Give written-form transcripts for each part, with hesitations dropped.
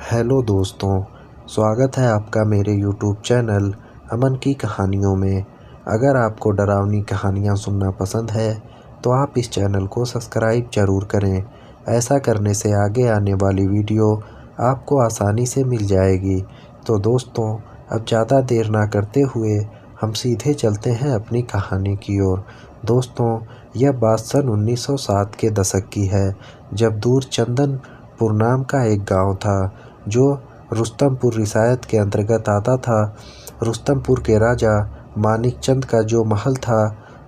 Hello दोस्तों, स्वागत है आपका मेरे यूट्यूब चैनल अमन की कहानियों में। अगर आपको डरावनी कहानियाँ सुनना पसंद है तो आप इस चैनल को सब्सक्राइब ज़रूर करें। ऐसा करने से आगे आने वाली वीडियो आपको आसानी से मिल जाएगी। तो दोस्तों, अब ज़्यादा देर ना करते हुए हम सीधे चलते हैं अपनी कहानी की ओर। दोस्तों, यह बात सन 1907 के दशक की है, जब दूर चंदनपुर नाम का एक गांव था जो रुस्तमपुर रियासत के अंतर्गत आता था। रुस्तमपुर के राजा मानिकचंद का जो महल था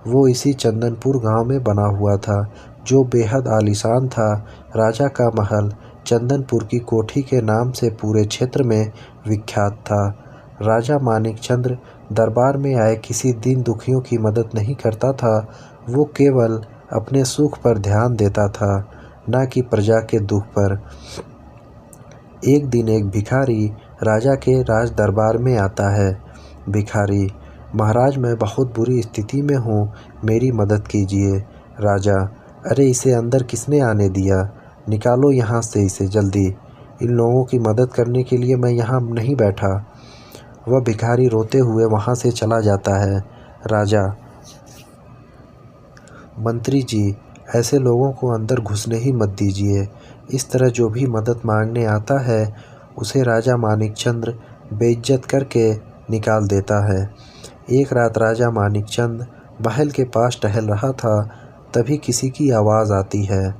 वो इसी चंदनपुर गांव में बना हुआ था, जो बेहद आलीशान था। राजा का महल चंदनपुर की कोठी के नाम से पूरे क्षेत्र में विख्यात था। राजा मानिकचंद दरबार में आए किसी दीन दुखियों की मदद नहीं करता था। वो केवल अपने सुख पर ध्यान देता था, न कि प्रजा के दुख पर। एक दिन एक भिखारी राजा के राज दरबार में आता है। भिखारी: महाराज, मैं बहुत बुरी स्थिति में हूँ, मेरी मदद कीजिए। राजा: अरे, इसे अंदर किसने आने दिया? निकालो यहाँ से इसे जल्दी। इन लोगों की मदद करने के लिए मैं यहाँ नहीं बैठा। वह भिखारी रोते हुए वहाँ से चला जाता है। राजा: मंत्री जी, ऐसे लोगों को अंदर घुसने ही मत दीजिए। इस तरह जो भी मदद मांगने आता है उसे राजा मानिकचंद बेइज्जत करके निकाल देता है। एक रात राजा मानिकचंद महल के पास टहल रहा था, तभी किसी की आवाज़ आती है,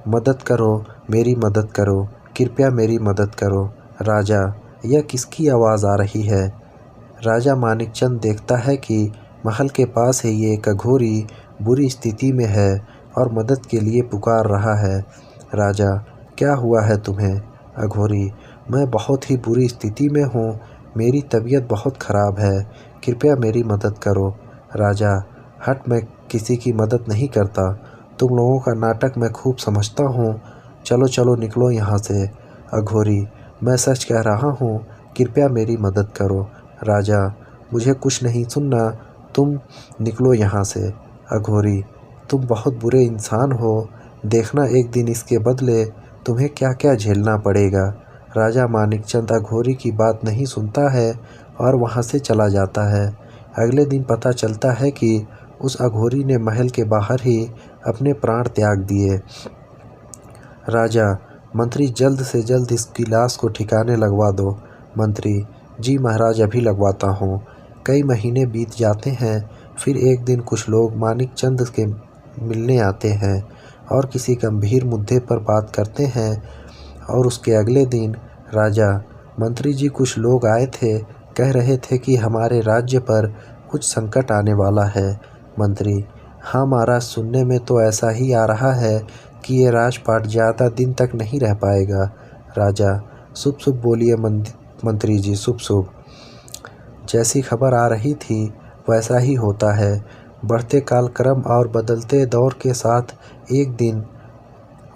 मदद करो, मेरी मदद करो, कृपया मेरी मदद करो। राजा: यह किसकी आवाज़ आ रही है? राजा मानिकचंद देखता है कि महल के पास ही एक अघोरी बुरी स्थिति में है और मदद के लिए पुकार रहा है। राजा: क्या हुआ है तुम्हें? अघोरी: मैं बहुत ही बुरी स्थिति में हूँ, मेरी तबीयत बहुत ख़राब है, कृपया मेरी मदद करो। राजा: हट, मैं किसी की मदद नहीं करता, तुम लोगों का नाटक मैं खूब समझता हूँ, चलो चलो निकलो यहाँ से। अघोरी: मैं सच कह रहा हूँ, कृपया मेरी मदद करो। राजा: मुझे कुछ नहीं सुनना, तुम निकलो यहाँ से। अघोरी: तुम बहुत बुरे इंसान हो, देखना एक दिन इसके बदले तुम्हें क्या क्या झेलना पड़ेगा। राजा मानिकचंद अघोरी की बात नहीं सुनता है और वहाँ से चला जाता है। अगले दिन पता चलता है कि उस अघोरी ने महल के बाहर ही अपने प्राण त्याग दिए। राजा: मंत्री, जल्द से जल्द इसकी लाश को ठिकाने लगवा दो। मंत्री: जी महाराज, अभी लगवाता हूँ। कई महीने बीत जाते हैं। फिर एक दिन कुछ लोग मानिकचंद के मिलने आते हैं और किसी गंभीर मुद्दे पर बात करते हैं। और उसके अगले दिन राजा: मंत्री जी, कुछ लोग आए थे, कह रहे थे कि हमारे राज्य पर कुछ संकट आने वाला है। मंत्री: हाँ महाराज, सुनने में तो ऐसा ही आ रहा है कि ये राजपाट ज़्यादा दिन तक नहीं रह पाएगा। राजा: शुभ शुभ बोलिए मंत्री जी, शुभ शुभ। जैसी खबर आ रही थी वैसा ही होता है। बढ़ते कालक्रम और बदलते दौर के साथ एक दिन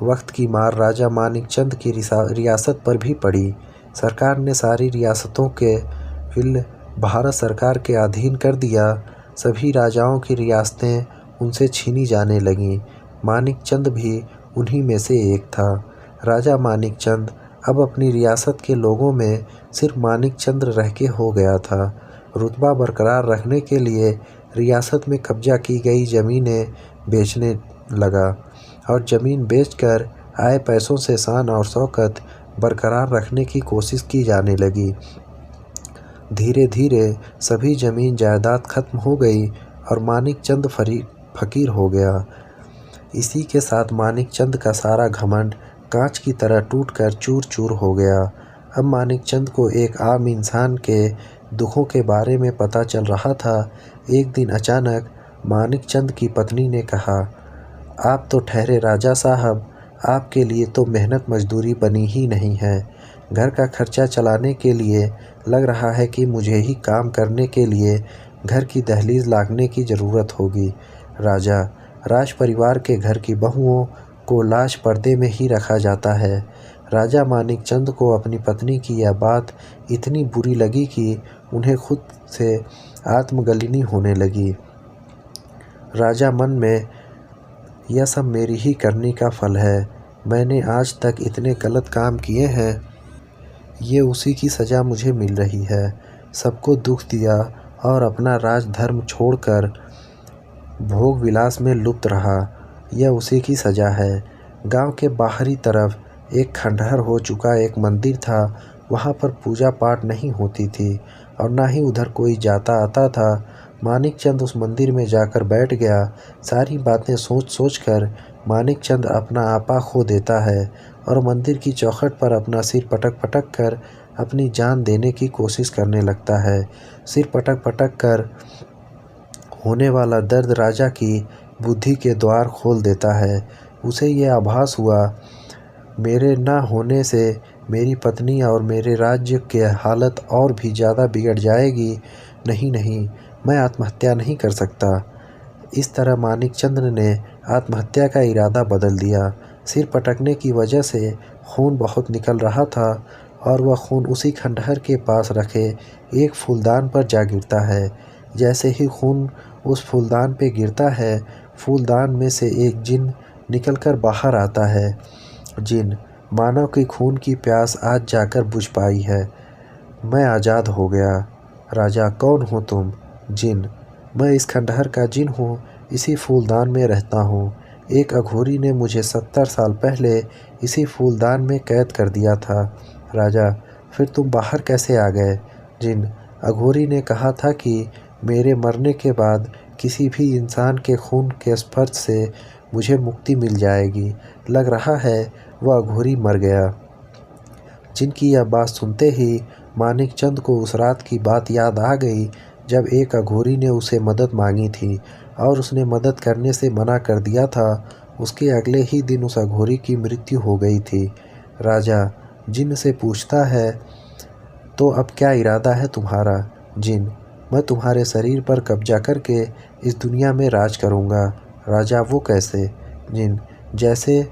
वक्त की मार राजा मानिकचंद की रियासत पर भी पड़ी। सरकार ने सारी रियासतों के विल भारत सरकार के अधीन कर दिया। सभी राजाओं की रियासतें उनसे छीनी जाने लगीं। मानिकचंद भी उन्हीं में से एक था। राजा मानिकचंद अब अपनी रियासत के लोगों में सिर्फ मानिकचंद रह के हो गया था। रुतबा बरकरार रखने के लिए रियासत में कब्जा की गई ज़मीनें बेचने लगा और ज़मीन बेचकर आए पैसों से शान और शौकत बरकरार रखने की कोशिश की जाने लगी। धीरे धीरे सभी ज़मीन जायदाद खत्म हो गई और मानिकचंद फकीर हो गया। इसी के साथ मानिकचंद का सारा घमंड कांच की तरह टूटकर चूर चूर हो गया। अब मानिकचंद को एक आम इंसान के दुखों के बारे में पता चल रहा था। एक दिन अचानक मानिकचंद की पत्नी ने कहा, आप तो ठहरे राजा साहब, आपके लिए तो मेहनत मजदूरी बनी ही नहीं है। घर का खर्चा चलाने के लिए लग रहा है कि मुझे ही काम करने के लिए घर की दहलीज लागने की ज़रूरत होगी। राजा: राज परिवार के घर की बहुओं को लाश पर्दे में ही रखा जाता है। राजा मानिकचंद को अपनी पत्नी की यह बात इतनी बुरी लगी कि उन्हें खुद से आत्मगलिनी होने लगी। राजा मन में, यह सब मेरी ही करनी का फल है। मैंने आज तक इतने गलत काम किए हैं, ये उसी की सज़ा मुझे मिल रही है। सबको दुख दिया और अपना राज धर्म छोड़कर भोग विलास में लुप्त रहा, यह उसी की सज़ा है। गांव के बाहरी तरफ एक खंडहर हो चुका एक मंदिर था। वहां पर पूजा पाठ नहीं होती थी और ना ही उधर कोई जाता आता था। मानिकचंद उस मंदिर में जाकर बैठ गया। सारी बातें सोच सोच कर मानिकचंद अपना आपा खो देता है और मंदिर की चौखट पर अपना सिर पटक पटक कर अपनी जान देने की कोशिश करने लगता है। सिर पटक पटक कर होने वाला दर्द राजा की बुद्धि के द्वार खोल देता है। उसे ये आभास हुआ, मेरे ना होने से मेरी पत्नी और मेरे राज्य की हालत और भी ज़्यादा बिगड़ जाएगी। नहीं नहीं, मैं आत्महत्या नहीं कर सकता। इस तरह मानिकचंद ने आत्महत्या का इरादा बदल दिया। सिर पटकने की वजह से खून बहुत निकल रहा था और वह खून उसी खंडहर के पास रखे एक फूलदान पर जा गिरता है। जैसे ही खून उस फूलदान पे गिरता है, फूलदान में से एक जिन निकलकर बाहर आता है। जिन मानव की खून की प्यास आज जाकर बुझ पाई है। मैं आज़ाद हो गया। राजा, कौन हो तुम? जिन, मैं इस खंडहर का जिन हूँ, इसी फूलदान में रहता हूँ। एक अघोरी ने मुझे 70 साल पहले इसी फूलदान में कैद कर दिया था। राजा, फिर तुम बाहर कैसे आ गए? जिन, अघोरी ने कहा था कि मेरे मरने के बाद किसी भी इंसान के खून के स्पर्श से मुझे मुक्ति मिल जाएगी। लग रहा है वह अघोरी मर गया। जिनकी यह बात सुनते ही मानिकचंद को उस रात की बात याद आ गई जब एक अघोरी ने उसे मदद मांगी थी और उसने मदद करने से मना कर दिया था। उसके अगले ही दिन उस अघोरी की मृत्यु हो गई थी। राजा जिन से पूछता है, तो अब क्या इरादा है तुम्हारा? जिन, मैं तुम्हारे शरीर पर कब्जा करके इस दुनिया में राज करूँगा। राजा, वो कैसे? जिन, जैसे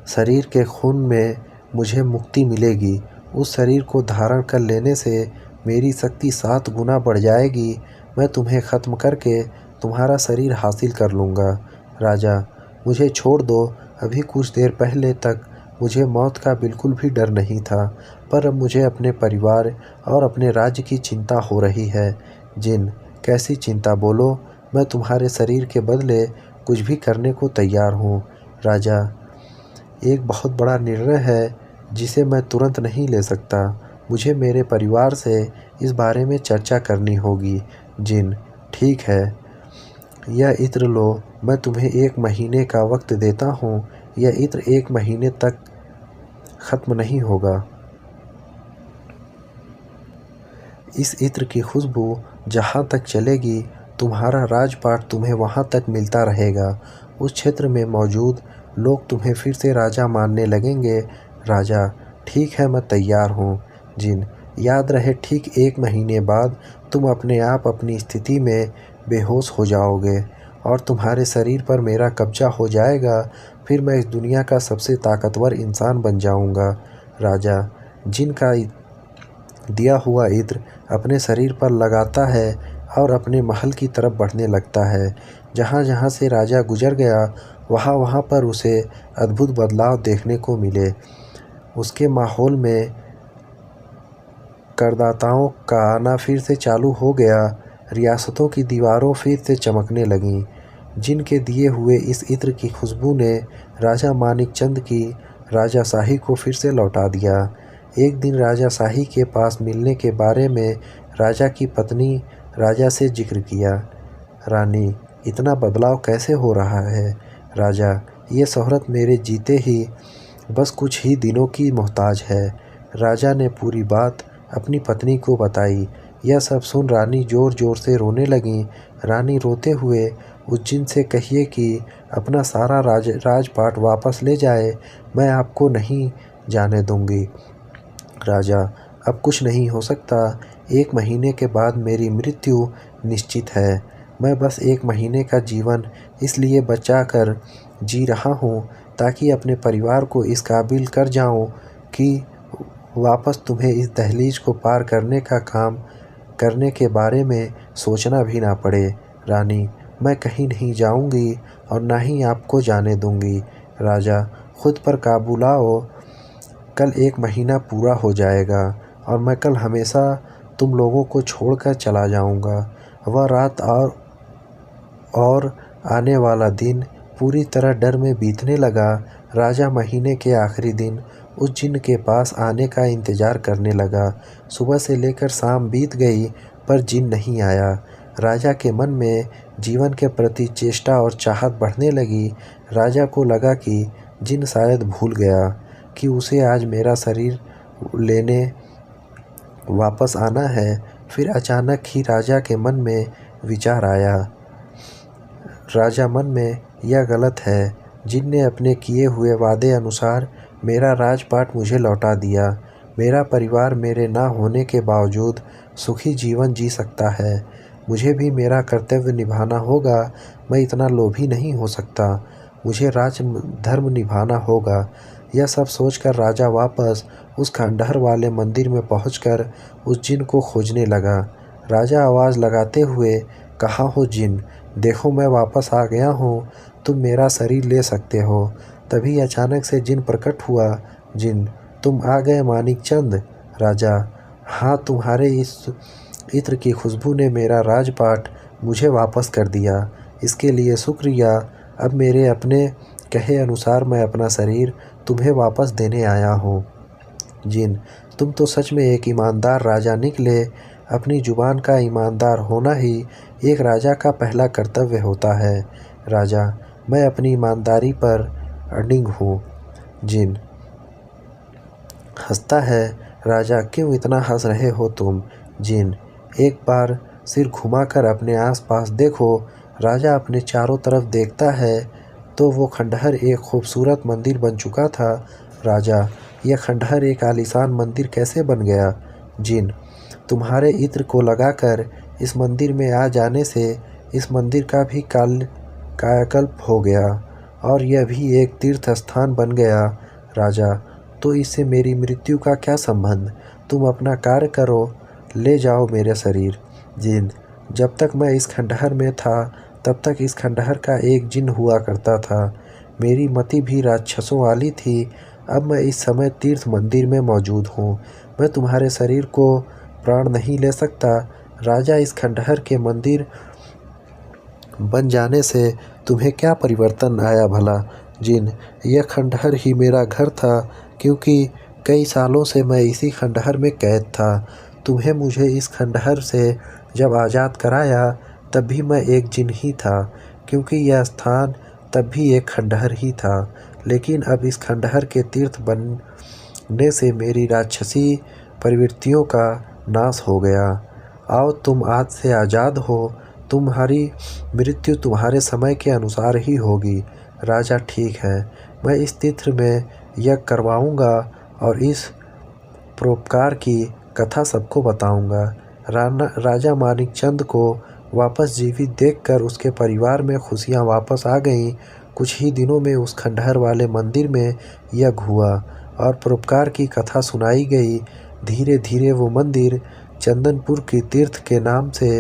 शरीर के खून में मुझे मुक्ति मिलेगी, उस शरीर को धारण कर लेने से मेरी शक्ति 7 गुना बढ़ जाएगी। मैं तुम्हें ख़त्म करके तुम्हारा शरीर हासिल कर लूँगा। राजा, मुझे छोड़ दो। अभी कुछ देर पहले तक मुझे मौत का बिल्कुल भी डर नहीं था, पर अब मुझे अपने परिवार और अपने राज्य की चिंता हो रही है। जिन, कैसी चिंता? बोलो, मैं तुम्हारे शरीर के बदले कुछ भी करने को तैयार हूँ। राजा, एक बहुत बड़ा निर्णय है जिसे मैं तुरंत नहीं ले सकता। मुझे मेरे परिवार से इस बारे में चर्चा करनी होगी। जिन, ठीक है, यह इत्र लो। मैं तुम्हें 1 महीने का वक्त देता हूँ। यह इत्र 1 महीने तक ख़त्म नहीं होगा। इस इत्र की खुशबू जहाँ तक चलेगी, तुम्हारा राजपाट तुम्हें वहाँ तक मिलता रहेगा। उस क्षेत्र में मौजूद लोग तुम्हें फिर से राजा मानने लगेंगे। राजा, ठीक है, मैं तैयार हूँ। जिन, याद रहे ठीक 1 महीने बाद तुम अपने आप अपनी स्थिति में बेहोश हो जाओगे और तुम्हारे शरीर पर मेरा कब्जा हो जाएगा। फिर मैं इस दुनिया का सबसे ताकतवर इंसान बन जाऊँगा। राजा जिन का दिया हुआ इत्र अपने शरीर पर लगाता है और अपने महल की तरफ बढ़ने लगता है। जहाँ जहाँ से राजा गुजर गया, वहाँ वहाँ पर उसे अद्भुत बदलाव देखने को मिले। उसके माहौल में करदाताओं का आना फिर से चालू हो गया। रियासतों की दीवारों फिर से चमकने लगीं। जिनके दिए हुए इस इत्र की खुशबू ने राजा मानिकचंद की राजाशाही को फिर से लौटा दिया। एक दिन राजाशाही के पास मिलने के बारे में राजा की पत्नी राजा से जिक्र किया। रानी, इतना बदलाव कैसे हो रहा है? राजा, ये शोहरत मेरे जीते ही बस कुछ ही दिनों की मोहताज है। राजा ने पूरी बात अपनी पत्नी को बताई। यह सब सुन रानी ज़ोर ज़ोर से रोने लगीं। रानी रोते हुए उस जिन से कहिए कि अपना सारा राजपाट वापस ले जाए, मैं आपको नहीं जाने दूंगी। राजा, अब कुछ नहीं हो सकता। 1 महीने के बाद मेरी मृत्यु निश्चित है। मैं बस 1 महीने का जीवन इसलिए बचा कर जी रहा हूँ ताकि अपने परिवार को इस काबिल कर जाऊँ कि वापस तुम्हें इस दहलीज को पार करने का काम करने के बारे में सोचना भी ना पड़े। रानी, मैं कहीं नहीं जाऊंगी और ना ही आपको जाने दूंगी। राजा, खुद पर काबू लाओ। कल 1 महीना पूरा हो जाएगा और मैं कल हमेशा तुम लोगों को छोड़कर चला जाऊंगा। वह रात और आने वाला दिन पूरी तरह डर में बीतने लगा। राजा महीने के आखिरी दिन उस जिन के पास आने का इंतज़ार करने लगा। सुबह से लेकर शाम बीत गई पर जिन नहीं आया। राजा के मन में जीवन के प्रति चेष्टा और चाहत बढ़ने लगी। राजा को लगा कि जिन शायद भूल गया कि उसे आज मेरा शरीर लेने वापस आना है। फिर अचानक ही राजा के मन में विचार आया। राजा मन में यह गलत है, जिन ने अपने किए हुए वादे अनुसार मेरा राजपाट मुझे लौटा दिया। मेरा परिवार मेरे ना होने के बावजूद सुखी जीवन जी सकता है। मुझे भी मेरा कर्तव्य निभाना होगा। मैं इतना लोभी नहीं हो सकता। मुझे राज धर्म निभाना होगा। यह सब सोचकर राजा वापस उस खंडहर वाले मंदिर में पहुंचकर उस जिन को खोजने लगा। राजा आवाज़ लगाते हुए, कहाँ हो जिन? देखो मैं वापस आ गया हूँ, तुम मेरा शरीर ले सकते हो। तभी अचानक से जिन प्रकट हुआ। जिन, तुम आ गए मानिकचंद? राजा, हाँ, तुम्हारे इस इत्र की खुशबू ने मेरा राजपाट मुझे वापस कर दिया। इसके लिए शुक्रिया। अब मेरे अपने कहे अनुसार मैं अपना शरीर तुम्हें वापस देने आया हूँ। जिन, तुम तो सच में एक ईमानदार राजा निकले। अपनी जुबान का ईमानदार होना ही एक राजा का पहला कर्तव्य होता है। राजा, मैं अपनी ईमानदारी पर अडिग हूँ। जिन हंसता है। राजा, क्यों इतना हंस रहे हो तुम? जिन, एक बार सिर घुमाकर अपने आसपास देखो। राजा अपने चारों तरफ देखता है तो वो खंडहर एक खूबसूरत मंदिर बन चुका था। राजा, यह खंडहर एक आलीशान मंदिर कैसे बन गया? जिन, तुम्हारे इत्र को लगाकर इस मंदिर में आ जाने से इस मंदिर का भी कायाकल्प हो गया और यह भी एक तीर्थ स्थान बन गया। राजा, तो इससे मेरी मृत्यु का क्या संबंध? तुम अपना कार्य करो, ले जाओ मेरे शरीर। जिन, जब तक मैं इस खंडहर में था तब तक इस खंडहर का एक जिन हुआ करता था। मेरी मति भी राक्षसों वाली थी। अब मैं इस समय तीर्थ मंदिर में मौजूद हूँ। मैं तुम्हारे शरीर को प्राण नहीं ले सकता। राजा, इस खंडहर के मंदिर बन जाने से तुम्हें क्या परिवर्तन आया भला? जिन, यह खंडहर ही मेरा घर था, क्योंकि कई सालों से मैं इसी खंडहर में कैद था। तुम्हें मुझे इस खंडहर से जब आज़ाद कराया तब भी मैं एक जिन ही था, क्योंकि यह स्थान तब भी एक खंडहर ही था। लेकिन अब इस खंडहर के तीर्थ बनने से मेरी राक्षसी प्रवृत्तियों का नाश हो गया। आओ, तुम आज से आज़ाद हो। तुम्हारी मृत्यु तुम्हारे समय के अनुसार ही होगी। राजा, ठीक है, मैं इस तीर्थ में यज्ञ करवाऊंगा और इस परोपकार की कथा सबको बताऊंगा। राजा मानिकचंद को वापस जीवित देखकर उसके परिवार में खुशियां वापस आ गईं। कुछ ही दिनों में उस खंडहर वाले मंदिर में यज्ञ हुआ और परोपकार की कथा सुनाई गई। धीरे धीरे वो मंदिर चंदनपुर की तीर्थ के नाम से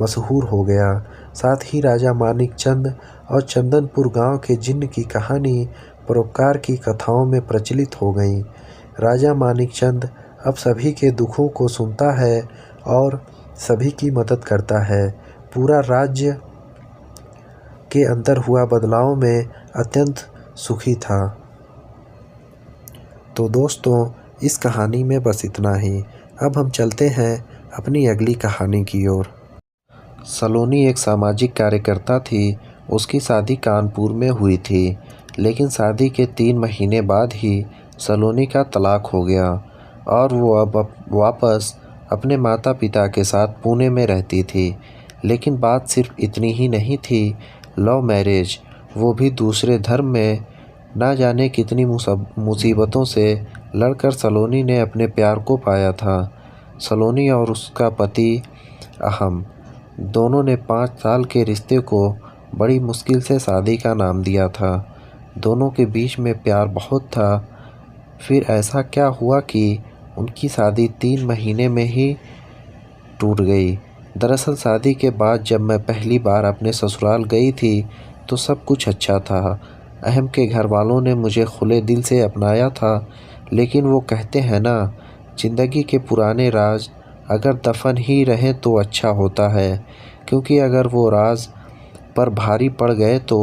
मशहूर हो गया। साथ ही राजा मानिकचंद और चंदनपुर गांव के जिन्न की कहानी परोपकार की कथाओं में प्रचलित हो गई। राजा मानिकचंद अब सभी के दुखों को सुनता है और सभी की मदद करता है। पूरा राज्य के अंदर हुआ बदलाव में अत्यंत सुखी था। तो दोस्तों, इस कहानी में बस इतना ही। अब हम चलते हैं अपनी अगली कहानी की ओर। सलोनी एक सामाजिक कार्यकर्ता थी। उसकी शादी कानपुर में हुई थी, लेकिन शादी के 3 महीने बाद ही सलोनी का तलाक हो गया और वो अब वापस अपने माता पिता के साथ पुणे में रहती थी। लेकिन बात सिर्फ इतनी ही नहीं थी। लव मैरिज, वो भी दूसरे धर्म में। ना जाने कितनी मुसीबतों से लड़कर सलोनी ने अपने प्यार को पाया था। सलोनी और उसका पति अहम दोनों ने 5 साल के रिश्ते को बड़ी मुश्किल से शादी का नाम दिया था। दोनों के बीच में प्यार बहुत था। फिर ऐसा क्या हुआ कि उनकी शादी 3 महीने में ही टूट गई। दरअसल शादी के बाद जब मैं पहली बार अपने ससुराल गई थी तो सब कुछ अच्छा था। अहम के घर वालों ने मुझे खुले दिल से अपनाया था, लेकिन वो कहते हैं ना, ज़िंदगी के पुराने राज अगर दफन ही रहें तो अच्छा होता है, क्योंकि अगर वो राज पर भारी पड़ गए तो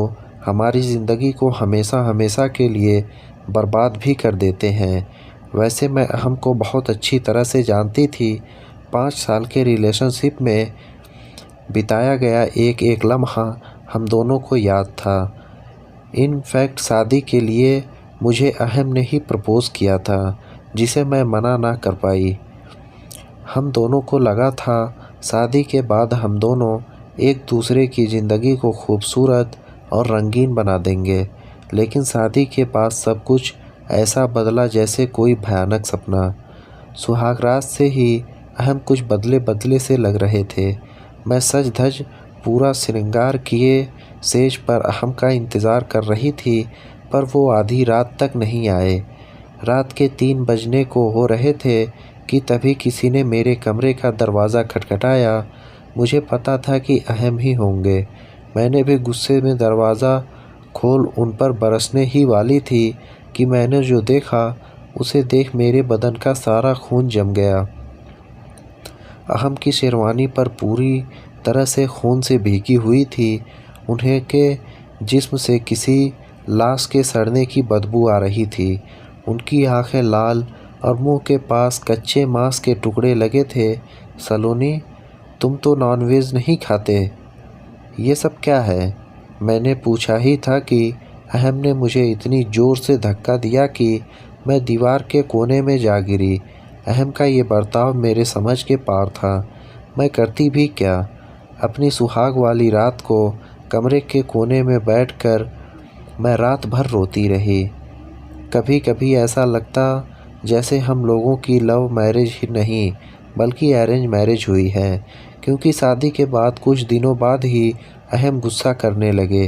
हमारी ज़िंदगी को हमेशा हमेशा के लिए बर्बाद भी कर देते हैं। वैसे मैं अहम को बहुत अच्छी तरह से जानती थी। 5 साल के रिलेशनशिप में बिताया गया एक एक लम्हा हम दोनों को याद था। इनफैक्ट शादी के लिए मुझे अहम ने ही प्रपोज़ किया था, जिसे मैं मना ना कर पाई। हम दोनों को लगा था शादी के बाद हम दोनों एक दूसरे की ज़िंदगी को खूबसूरत और रंगीन बना देंगे, लेकिन शादी के बाद सब कुछ ऐसा बदला जैसे कोई भयानक सपना। सुहागरात से ही अहम कुछ बदले बदले से लग रहे थे। मैं सज धज पूरा श्रृंगार किए सेज पर अहम का इंतज़ार कर रही थी, पर वो आधी रात तक नहीं आए। रात के 3 बजने को हो रहे थे कि तभी किसी ने मेरे कमरे का दरवाज़ा खटखटाया। मुझे पता था कि अहम ही होंगे। मैंने भी गुस्से में दरवाज़ा खोल उन पर बरसने ही वाली थी कि मैंने जो देखा उसे देख मेरे बदन का सारा खून जम गया। अहम की शेरवानी पर पूरी तरह से खून से भीगी हुई थी। उन्हें के जिस्म से किसी लाश के सड़ने की बदबू आ रही थी। उनकी आंखें लाल और मुंह के पास कच्चे मांस के टुकड़े लगे थे। सलोनी, तुम तो नॉनवेज नहीं खाते, ये सब क्या है? मैंने पूछा ही था कि अहम ने मुझे इतनी ज़ोर से धक्का दिया कि मैं दीवार के कोने में जा गिरी। अहम का ये बर्ताव मेरे समझ के पार था। मैं करती भी क्या? अपनी सुहाग वाली रात को कमरे के कोने में बैठकर मैं रात भर रोती रही। कभी कभी ऐसा लगता जैसे हम लोगों की लव मैरिज ही नहीं बल्कि अरेंज मैरिज हुई है, क्योंकि शादी के बाद कुछ दिनों बाद ही अहम गुस्सा करने लगे।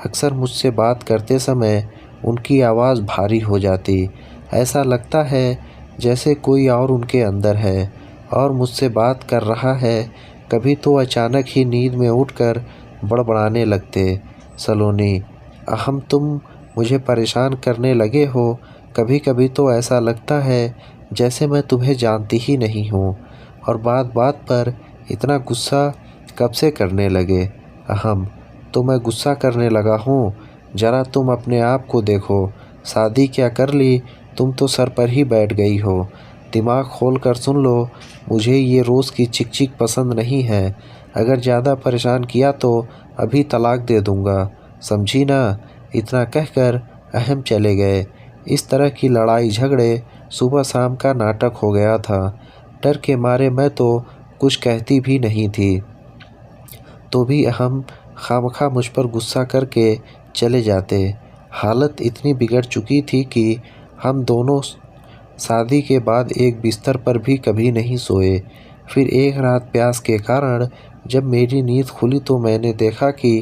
अक्सर मुझसे बात करते समय उनकी आवाज़ भारी हो जाती। ऐसा लगता है जैसे कोई और उनके अंदर है और मुझसे बात कर रहा है। कभी तो अचानक ही नींद में उठकर बड़बड़ाने लगते, सलोनी, अहम तुम मुझे परेशान करने लगे हो। कभी कभी तो ऐसा लगता है जैसे मैं तुम्हें जानती ही नहीं हूँ। और बात बात पर इतना गुस्सा कब से करने लगे? अहम, तो मैं गुस्सा करने लगा हूँ? ज़रा तुम अपने आप को देखो। शादी क्या कर ली, तुम तो सर पर ही बैठ गई हो। दिमाग खोल कर सुन लो, मुझे ये रोज़ की चिक चिक पसंद नहीं है। अगर ज़्यादा परेशान किया तो अभी तलाक दे दूँगा, समझी ना? इतना कहकर अहम चले गए। इस तरह की लड़ाई झगड़े सुबह शाम का नाटक हो गया था। डर के मारे मैं तो कुछ कहती भी नहीं थी, तो भी अहम खामखा मुझ पर गुस्सा करके चले जाते। हालत इतनी बिगड़ चुकी थी कि हम दोनों शादी के बाद एक बिस्तर पर भी कभी नहीं सोए। फिर एक रात प्यास के कारण जब मेरी नींद खुली तो मैंने देखा कि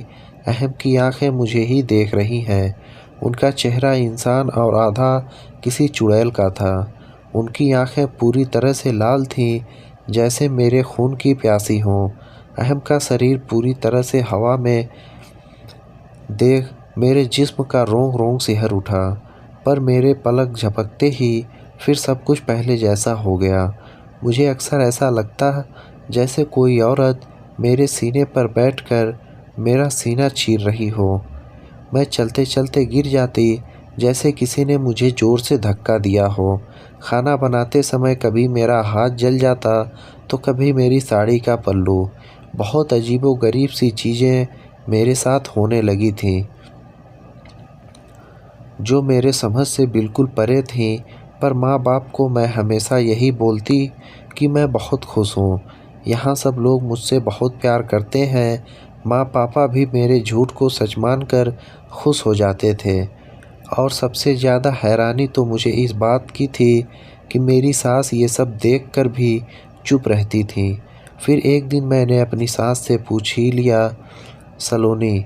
अहम की आंखें मुझे ही देख रही हैं। उनका चेहरा इंसान और आधा किसी चुड़ैल का था। उनकी आंखें पूरी तरह से लाल थीं, जैसे मेरे खून की प्यासी हों। अहम का शरीर पूरी तरह से हवा में देख मेरे जिस्म का रोंग रोंग सिहर उठा, पर मेरे पलक झपकते ही फिर सब कुछ पहले जैसा हो गया। मुझे अक्सर ऐसा लगता जैसे कोई औरत मेरे सीने पर बैठकर मेरा सीना चीर रही हो। मैं चलते चलते गिर जाती, जैसे किसी ने मुझे ज़ोर से धक्का दिया हो। खाना बनाते समय कभी मेरा हाथ जल जाता तो कभी मेरी साड़ी का पल्लू। बहुत अजीबोगरीब सी चीज़ें मेरे साथ होने लगी थीं, जो मेरे समझ से बिल्कुल परे थीं। पर माँ बाप को मैं हमेशा यही बोलती कि मैं बहुत खुश हूँ। यहाँ सब लोग मुझसे बहुत प्यार करते हैं। माँ पापा भी मेरे झूठ को सच मानकर खुश हो जाते थे। और सबसे ज़्यादा हैरानी तो मुझे इस बात की थी कि मेरी सास ये सब देखकर भी चुप रहती थी। फिर एक दिन मैंने अपनी सास से पूछ ही लिया, सलोनी,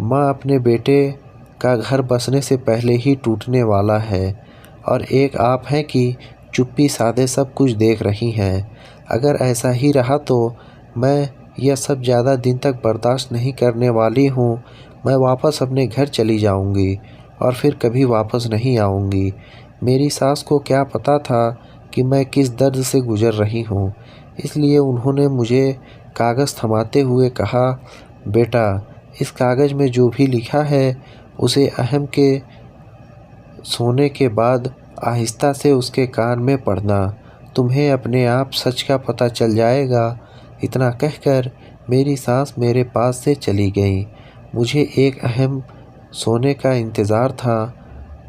माँ अपने बेटे का घर बसने से पहले ही टूटने वाला है और एक आप हैं कि चुप्पी साधे सब कुछ देख रही हैं। अगर ऐसा ही रहा तो मैं यह सब ज़्यादा दिन तक बर्दाश्त नहीं करने वाली हूँ। मैं वापस अपने घर चली जाऊँगी और फिर कभी वापस नहीं आऊँगी। मेरी सास को क्या पता था कि मैं किस दर्द से गुजर रही हूँ, इसलिए उन्होंने मुझे कागज़ थमाते हुए कहा, बेटा, इस कागज़ में जो भी लिखा है उसे अहम के सोने के बाद आहिस्ता से उसके कान में पढ़ना। तुम्हें अपने आप सच का पता चल जाएगा। इतना कहकर मेरी सास मेरे पास से चली गई। मुझे एक अहम सोने का इंतज़ार था।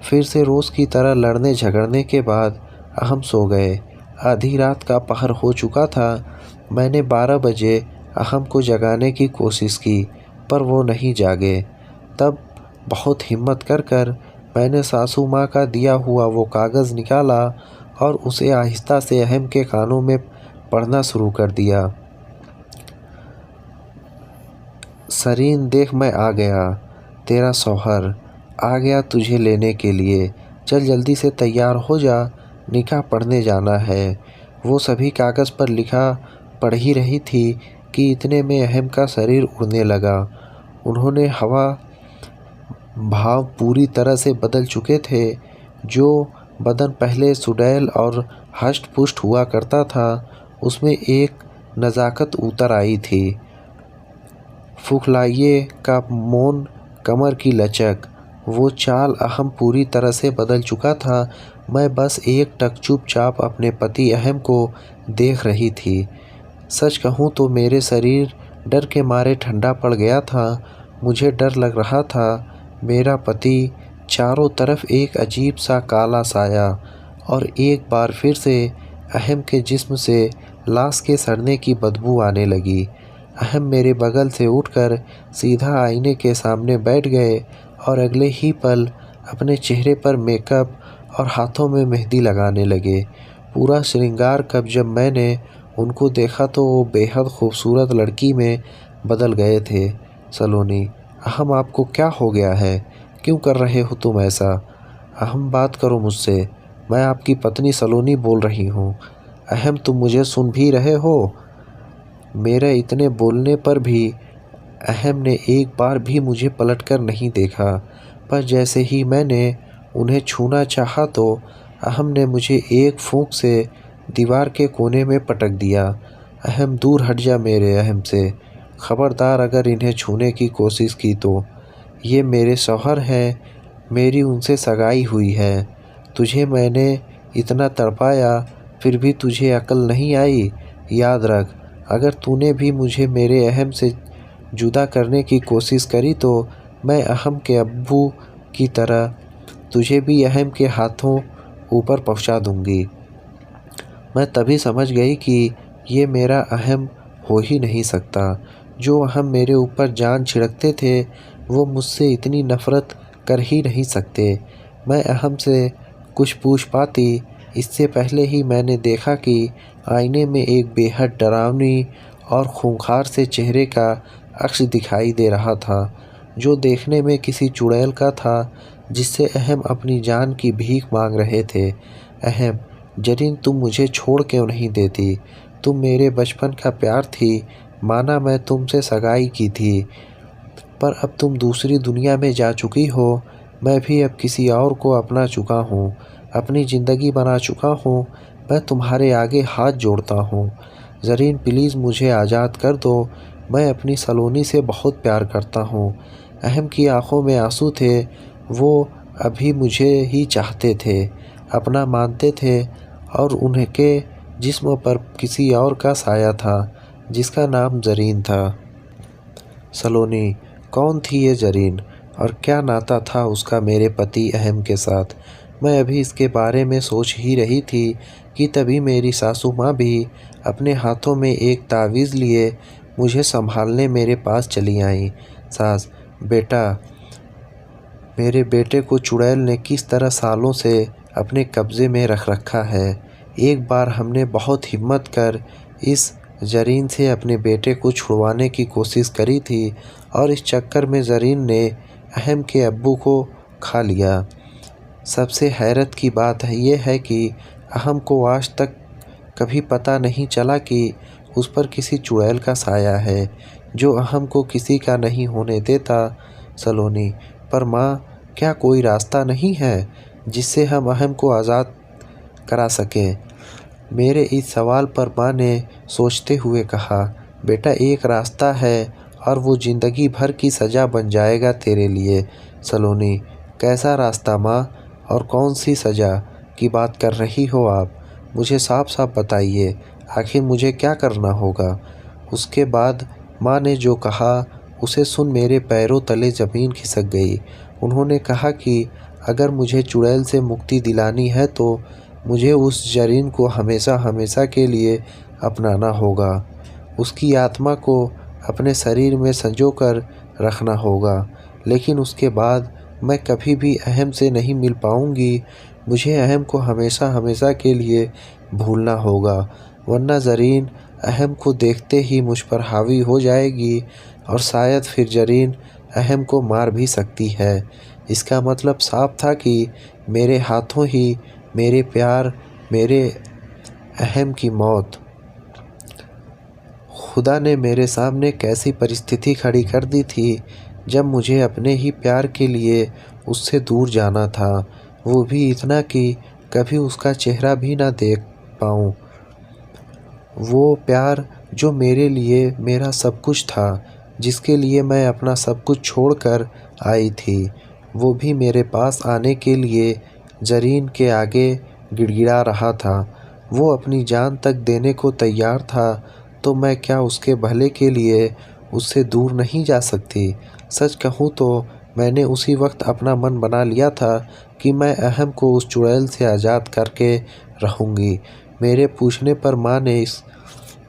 फिर से रोज़ की तरह लड़ने झगड़ने के बाद अहम सो गए। आधी रात का पहर हो चुका था। मैंने 12 बजे अहम को जगाने की कोशिश की, पर वो नहीं जागे। तब बहुत हिम्मत कर मैंने सासू माँ का दिया हुआ वो कागज़ निकाला और उसे आहिस्ता से अहम के कानों में पढ़ना शुरू कर दिया। सरीन, देख, मैं आ गया। तेरा शौहर आ गया तुझे लेने के लिए। चल जल्दी से तैयार हो जा, निकाह पढ़ने जाना है। वो सभी कागज़ पर लिखा पढ़ ही रही थी कि इतने में अहम का शरीर उड़ने लगा। उन्होंने हवा भाव पूरी तरह से बदल चुके थे। जो बदन पहले सुडैल और हष्ट पुष्ट हुआ करता था, उसमें एक नज़ाकत उतर आई थी। फुखलाइये का मौन, कमर की लचक, वो चाल अहम पूरी तरह से बदल चुका था। मैं बस एक टक चुपचाप अपने पति अहम को देख रही थी। सच कहूँ तो मेरे शरीर डर के मारे ठंडा पड़ गया था। मुझे डर लग रहा था मेरा पति चारों तरफ एक अजीब सा काला साया, और एक बार फिर से अहम के जिस्म से लाश के सड़ने की बदबू आने लगी। अहम मेरे बगल से उठकर सीधा आईने के सामने बैठ गए और अगले ही पल अपने चेहरे पर मेकअप और हाथों में मेहंदी लगाने लगे। पूरा श्रृंगार कर जब मैंने उनको देखा तो वो बेहद खूबसूरत लड़की में बदल गए थे। सलोनी, अहम, आपको क्या हो गया है? क्यों कर रहे हो तुम ऐसा? अहम, बात करो मुझसे। मैं आपकी पत्नी सलोनी बोल रही हूँ। अहम, तुम मुझे सुन भी रहे हो? मेरे इतने बोलने पर भी अहम ने एक बार भी मुझे पलटकर नहीं देखा। पर जैसे ही मैंने उन्हें छूना चाहा तो अहम ने मुझे एक फूंक से दीवार के कोने में पटक दिया। अहम, दूर हट जा मेरे अहम से। खबरदार अगर इन्हें छूने की कोशिश की तो। ये मेरे शौहर हैं, मेरी उनसे सगाई हुई है। तुझे मैंने इतना तड़पाया, फिर भी तुझे अक्ल नहीं आई? याद रख, अगर तूने भी मुझे मेरे अहम से जुदा करने की कोशिश करी तो मैं अहम के अब्बू की तरह तुझे भी अहम के हाथों ऊपर पहुंचा दूंगी। मैं तभी समझ गई कि ये मेरा अहम हो ही नहीं सकता। जो अहम मेरे ऊपर जान छिड़कते थे वो मुझसे इतनी नफ़रत कर ही नहीं सकते। मैं अहम से कुछ पूछ पाती इससे पहले ही मैंने देखा कि आईने में एक बेहद डरावनी और खूंखार से चेहरे का अक्स दिखाई दे रहा था, जो देखने में किसी चुड़ैल का था जिससे अहम अपनी जान की भीख मांग रहे थे। अहम, जरीन, तुम मुझे छोड़ क्यों नहीं देती? तुम मेरे बचपन का प्यार थी। माना मैं तुमसे सगाई की थी, पर अब तुम दूसरी दुनिया में जा चुकी हो। मैं भी अब किसी और को अपना चुका हूँ, अपनी ज़िंदगी बना चुका हूँ। मैं तुम्हारे आगे हाथ जोड़ता हूँ। ज़रीन, प्लीज़ मुझे आज़ाद कर दो। मैं अपनी सलोनी से बहुत प्यार करता हूँ। अहम की आंखों में आंसू थे। वो अभी मुझे ही चाहते थे, अपना मानते थे, और उनके जिस्म पर किसी और का साया था जिसका नाम ज़रीन था। सलोनी, कौन थी ये ज़रीन, और क्या नाता था उसका मेरे पति अहम के साथ? मैं अभी इसके बारे में सोच ही रही थी कि तभी मेरी सासू माँ भी अपने हाथों में एक तावीज़ लिए मुझे संभालने मेरे पास चली आईं। सास, बेटा, मेरे बेटे को चुड़ैल ने किस तरह सालों से अपने कब्ज़े में रख रखा है। एक बार हमने बहुत हिम्मत कर इस ज़रीन से अपने बेटे को छुड़वाने की कोशिश करी थी, और इस चक्कर में ज़रीन ने अहम के अब्बू को खा लिया। सबसे हैरत की बात यह है कि अहम को आज तक कभी पता नहीं चला कि उस पर किसी चुड़ैल का साया है, जो अहम को किसी का नहीं होने देता। सलोनी, पर माँ, क्या कोई रास्ता नहीं है? जिससे हम अहम को आज़ाद करा सकें। मेरे इस सवाल पर माँ ने सोचते हुए कहा, बेटा एक रास्ता है और वो ज़िंदगी भर की सज़ा बन जाएगा तेरे लिए। सलोनी, कैसा रास्ता माँ, और कौन सी सज़ा की बात कर रही हो आप? मुझे साफ साफ बताइए, आखिर मुझे क्या करना होगा? उसके बाद माँ ने जो कहा उसे सुन मेरे पैरों तले ज़मीन खिसक गई। उन्होंने कहा कि अगर मुझे चुड़ैल से मुक्ति दिलानी है तो मुझे उस जरीन को हमेशा हमेशा के लिए अपनाना होगा। उसकी आत्मा को अपने शरीर में संजो कर रखना होगा। लेकिन उसके बाद मैं कभी भी अहम से नहीं मिल पाऊंगी। मुझे अहम को हमेशा हमेशा के लिए भूलना होगा, वरना जरीन अहम को देखते ही मुझ पर हावी हो जाएगी और शायद फिर जरीन अहम को मार भी सकती है। इसका मतलब साफ था कि मेरे हाथों ही मेरे प्यार, मेरे अहम की मौत। खुदा ने मेरे सामने कैसी परिस्थिति खड़ी कर दी थी जब मुझे अपने ही प्यार के लिए उससे दूर जाना था, वो भी इतना कि कभी उसका चेहरा भी ना देख पाऊँ। वो प्यार जो मेरे लिए मेरा सब कुछ था, जिसके लिए मैं अपना सब कुछ छोड़कर आई थी, वो भी मेरे पास आने के लिए जरीन के आगे गिड़गिड़ा रहा था। वो अपनी जान तक देने को तैयार था, तो मैं क्या उसके भले के लिए उससे दूर नहीं जा सकती? सच कहूँ तो मैंने उसी वक्त अपना मन बना लिया था कि मैं अहम को उस चुड़ैल से आज़ाद करके रहूँगी। मेरे पूछने पर माँ ने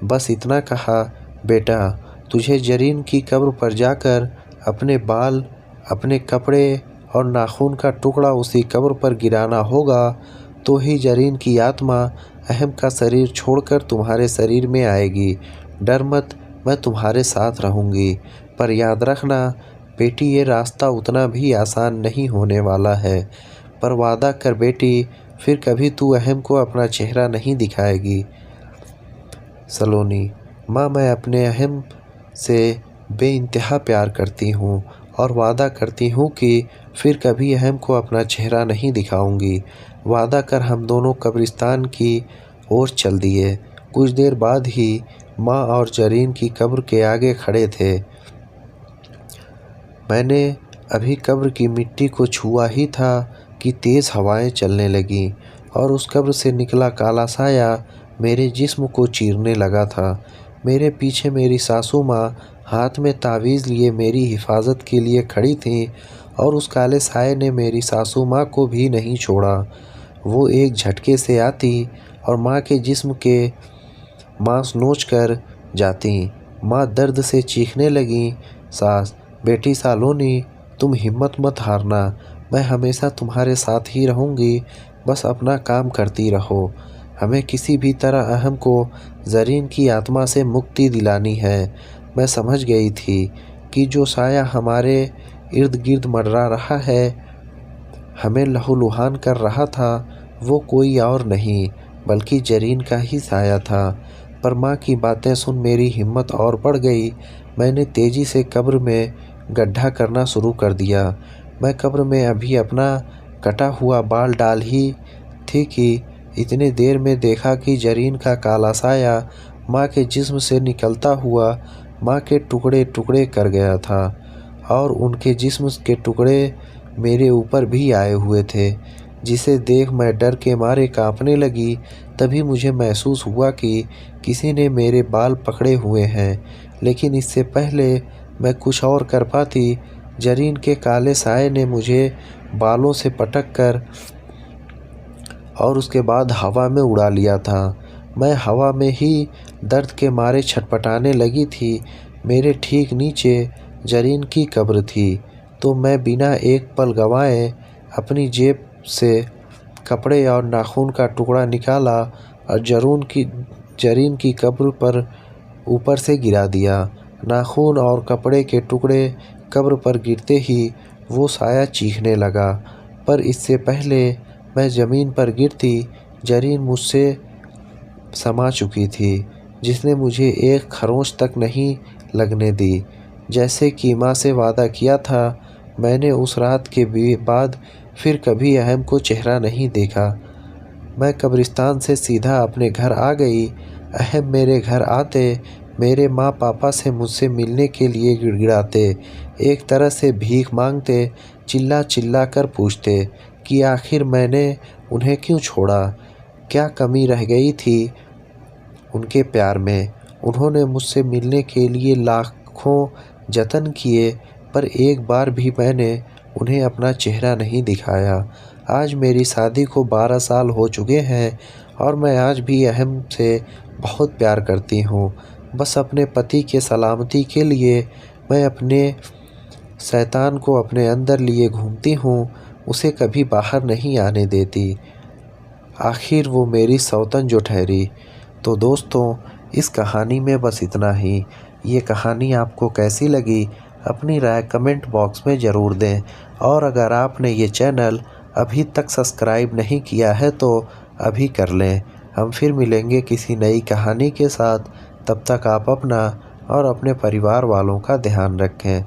बस इतना कहा, बेटा तुझे जरीन की कब्र पर जाकर अपने बाल, अपने कपड़े और नाखून का टुकड़ा उसी कब्र पर गिराना होगा, तो ही जरीन की आत्मा अहम का शरीर छोड़कर तुम्हारे शरीर में आएगी। डर मत, मैं तुम्हारे साथ रहूँगी। पर याद रखना बेटी, ये रास्ता उतना भी आसान नहीं होने वाला है। पर वादा कर बेटी, फिर कभी तू अहम को अपना चेहरा नहीं दिखाएगी। सलोनी, माँ मैं अपने अहम से बेइंतहा प्यार करती हूँ और वादा करती हूँ कि फिर कभी अहम को अपना चेहरा नहीं दिखाऊंगी। वादा कर हम दोनों कब्रिस्तान की ओर चल दिए। कुछ देर बाद ही माँ और जरीन की कब्र के आगे खड़े थे। मैंने अभी कब्र की मिट्टी को छुआ ही था कि तेज़ हवाएं चलने लगीं और उस कब्र से निकला काला साया मेरे जिस्म को चीरने लगा था। मेरे पीछे मेरी सासू माँ हाथ में तावीज़ लिए मेरी हिफाजत के लिए खड़ी थीं और उस काले साये ने मेरी सासू माँ को भी नहीं छोड़ा। वो एक झटके से आती और माँ के जिस्म के मांस नोच कर जाती। माँ दर्द से चीखने लगीं, सास, बेटी सालोनी, तुम हिम्मत मत हारना, मैं हमेशा तुम्हारे साथ ही रहूँगी, बस अपना काम करती रहो। हमें किसी भी तरह अहम को जरीन की आत्मा से मुक्ति दिलानी है। मैं समझ गई थी कि जो साया हमारे इर्द गिर्द मंडरा रहा है, हमें लहूलुहान कर रहा था, वो कोई और नहीं बल्कि जरीन का ही साया था। पर माँ की बातें सुन मेरी हिम्मत और बढ़ गई। मैंने तेज़ी से कब्र में गड्ढा करना शुरू कर दिया। मैं कब्र में अभी अपना कटा हुआ बाल डाल ही थी कि इतनी देर में देखा कि जरीन का काला साया माँ के जिस्म से निकलता हुआ माँ के टुकड़े टुकड़े कर गया था और उनके जिस्म के टुकड़े मेरे ऊपर भी आए हुए थे, जिसे देख मैं डर के मारे कांपने लगी। तभी मुझे महसूस हुआ कि किसी ने मेरे बाल पकड़े हुए हैं, लेकिन इससे पहले मैं कुछ और कर पाती, जरीन के काले साये ने मुझे बालों से पटक कर और उसके बाद हवा में उड़ा लिया था। मैं हवा में ही दर्द के मारे छटपटाने लगी थी। मेरे ठीक नीचे जरीन की कब्र थी, तो मैं बिना एक पल गंवाए अपनी जेब से कपड़े और नाखून का टुकड़ा निकाला और जरीन की कब्र पर ऊपर से गिरा दिया। नाखून और कपड़े के टुकड़े कब्र पर गिरते ही वो साया चीखने लगा, पर इससे पहले मैं ज़मीन पर गिरती जरीन मुझसे समा चुकी थी, जिसने मुझे एक खरोंच तक नहीं लगने दी। जैसे कि माँ से वादा किया था, मैंने उस रात के बाद फिर कभी अहम को चेहरा नहीं देखा। मैं कब्रिस्तान से सीधा अपने घर आ गई। अहम मेरे घर आते मेरे माँ पापा से मुझसे मिलने के लिए गिड़गिड़ाते, एक तरह से भीख मांगते, चिल्ला चिल्ला कर पूछते कि आखिर मैंने उन्हें क्यों छोड़ा, क्या कमी रह गई थी उनके प्यार में। उन्होंने मुझसे मिलने के लिए लाखों जतन किए, पर एक बार भी मैंने उन्हें अपना चेहरा नहीं दिखाया। आज मेरी शादी को 12 साल हो चुके हैं और मैं आज भी अहम से बहुत प्यार करती हूँ। बस अपने पति के सलामती के लिए मैं अपने शैतान को अपने अंदर लिए घूमती हूँ, उसे कभी बाहर नहीं आने देती। आखिर वो मेरी सौतन जो ठहरी। तो दोस्तों, इस कहानी में बस इतना ही। ये कहानी आपको कैसी लगी अपनी राय कमेंट बॉक्स में ज़रूर दें, और अगर आपने ये चैनल अभी तक सब्सक्राइब नहीं किया है तो अभी कर लें। हम फिर मिलेंगे किसी नई कहानी के साथ। तब तक आप अपना और अपने परिवार वालों का ध्यान रखें।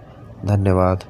धन्यवाद।